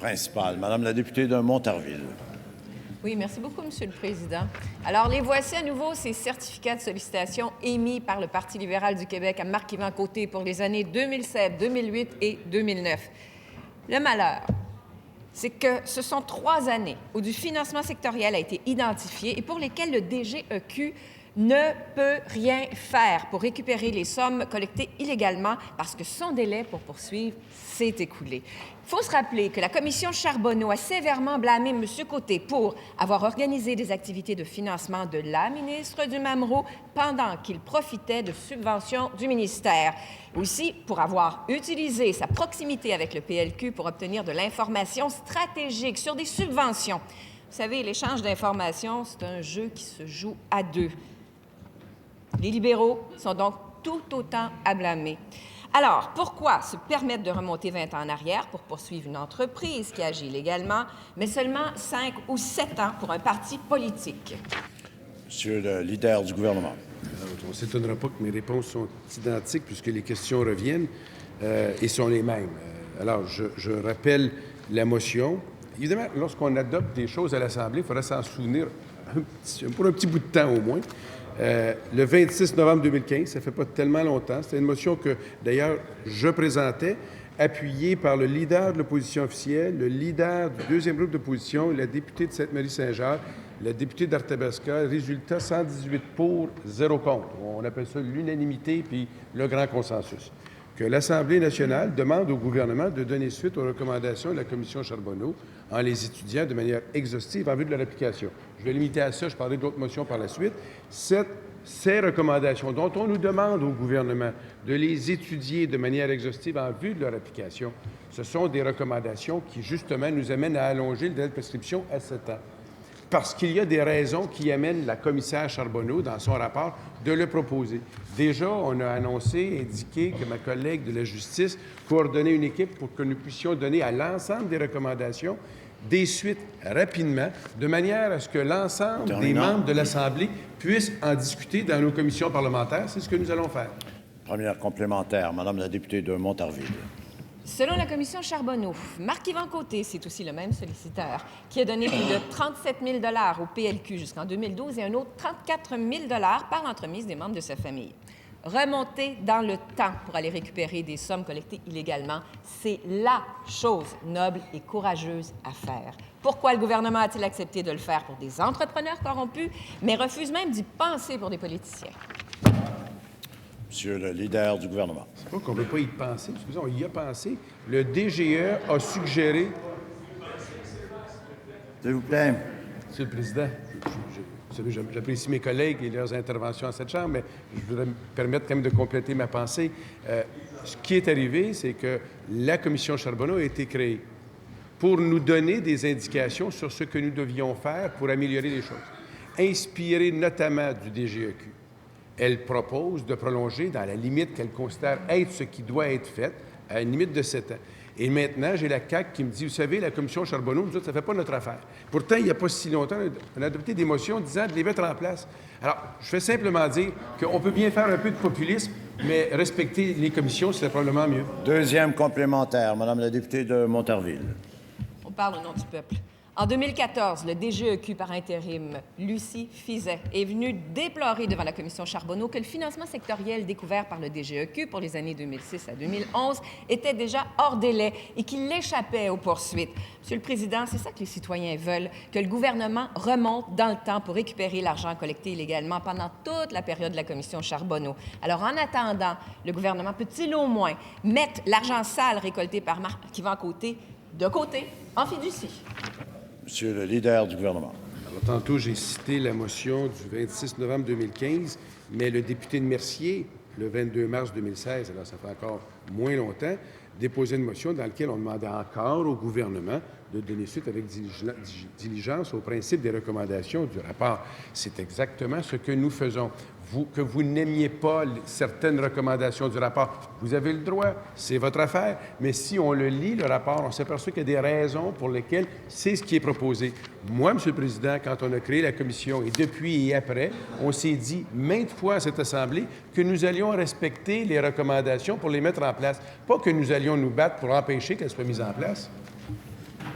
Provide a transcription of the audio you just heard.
principale. Madame la députée de Montarville. Oui, merci beaucoup, Monsieur le Président. Alors, les voici à nouveau, ces certificats de sollicitation émis par le Parti libéral du Québec à Marc-Yvan Côté pour les années 2007, 2008 et 2009. Le malheur, c'est que ce sont 3 années où du financement sectoriel a été identifié et pour lesquelles le DGEQ ne peut rien faire pour récupérer les sommes collectées illégalement parce que son délai pour poursuivre s'est écoulé. Il faut se rappeler que la commission Charbonneau a sévèrement blâmé M. Côté pour avoir organisé des activités de financement de la ministre du Mamrot pendant qu'il profitait de subventions du ministère. Aussi, pour avoir utilisé sa proximité avec le PLQ pour obtenir de l'information stratégique sur des subventions. Vous savez, l'échange d'informations, c'est un jeu qui se joue à 2. Les libéraux sont donc tout autant à blâmer. Alors, pourquoi se permettre de remonter 20 ans en arrière pour poursuivre une entreprise qui agit illégalement, mais seulement 5 ou 7 ans pour un parti politique? Monsieur le leader du gouvernement. On ne s'étonnera pas que mes réponses sont identiques puisque les questions reviennent et sont les mêmes. Alors, je rappelle la motion. Évidemment, lorsqu'on adopte des choses à l'Assemblée, il faudra s'en souvenir pour un petit bout de temps au moins. Le 26 novembre 2015, ça ne fait pas tellement longtemps. C'était une motion que, d'ailleurs, je présentais, appuyée par le leader de l'opposition officielle, le leader du deuxième groupe d'opposition, la députée de Sainte-Marie-Saint-Jacques, la députée d'Arthabasca. Résultat, 118 pour, 0 contre. On appelle ça l'unanimité puis le grand consensus. Que l'Assemblée nationale demande au gouvernement de donner suite aux recommandations de la commission Charbonneau en les étudiant de manière exhaustive en vue de leur application. Je vais limiter à ça, je parlerai d'autres motions par la suite. Ces recommandations dont on nous demande au gouvernement de les étudier de manière exhaustive en vue de leur application, ce sont des recommandations qui, justement, nous amènent à allonger le délai de prescription à 7 ans. Parce qu'il y a des raisons qui amènent la commissaire Charbonneau, dans son rapport, de le proposer. Déjà, on a annoncé, indiqué que ma collègue de la Justice coordonnait une équipe pour que nous puissions donner à l'ensemble des recommandations des suites rapidement, de manière à ce que l'ensemble des membres de l'Assemblée puissent en discuter dans nos commissions parlementaires. C'est ce que nous allons faire. Première complémentaire, Madame la députée de Montarville. Selon la commission Charbonneau, Marc-Yvan Côté, c'est aussi le même solliciteur, qui a donné plus de 37 000 $ au PLQ jusqu'en 2012 et un autre 34 000 $ par l'entremise des membres de sa famille. Remonter dans le temps pour aller récupérer des sommes collectées illégalement, c'est la chose noble et courageuse à faire. Pourquoi le gouvernement a-t-il accepté de le faire pour des entrepreneurs corrompus, mais refuse même d'y penser pour des politiciens? Monsieur le leader du gouvernement. C'est pas qu'on ne veut pas y penser. Excusez, on y a pensé. Le DGE a suggéré... S'il vous plaît. Monsieur le Président, vous savez, j'apprécie mes collègues et leurs interventions à cette Chambre, mais je voudrais me permettre quand même de compléter ma pensée. Ce qui est arrivé, c'est que la commission Charbonneau a été créée pour nous donner des indications sur ce que nous devions faire pour améliorer les choses, inspirée notamment du DGEQ. Elle propose de prolonger dans la limite qu'elle considère être ce qui doit être fait, à une limite de 7 ans. Et maintenant, j'ai la CAQ qui me dit, vous savez, la commission Charbonneau, nous autres, ça ne fait pas notre affaire. Pourtant, il n'y a pas si longtemps, on a adopté des motions disant de les mettre en place. Alors, je fais simplement dire qu'on peut bien faire un peu de populisme, mais respecter les commissions, c'est probablement mieux. Deuxième complémentaire, Madame la députée de Montarville. On parle au nom du peuple. En 2014, le DGEQ par intérim, Lucie Fizet, est venue déplorer devant la commission Charbonneau que le financement sectoriel découvert par le DGEQ pour les années 2006 à 2011 était déjà hors délai et qu'il échappait aux poursuites. Monsieur le Président, c'est ça que les citoyens veulent, que le gouvernement remonte dans le temps pour récupérer l'argent collecté illégalement pendant toute la période de la commission Charbonneau. Alors, en attendant, le gouvernement peut-il au moins mettre l'argent sale récolté par Marc-Yvan Côté de côté, en fiducie? Monsieur le leader du gouvernement. Alors, tantôt, j'ai cité la motion du 26 novembre 2015, mais le député de Mercier, le 22 mars 2016, alors ça fait encore moins longtemps, déposait une motion dans laquelle on demandait encore au gouvernement de donner suite avec diligence au principe des recommandations du rapport. C'est exactement ce que nous faisons. Que vous n'aimiez pas certaines recommandations du rapport, vous avez le droit, c'est votre affaire, mais si on le lit, le rapport, on s'aperçoit qu'il y a des raisons pour lesquelles c'est ce qui est proposé. Moi, M. le Président, quand on a créé la commission, et depuis et après, on s'est dit maintes fois à cette Assemblée que nous allions respecter les recommandations pour les mettre en place, pas que nous allions nous battre pour empêcher qu'elles soient mises en place.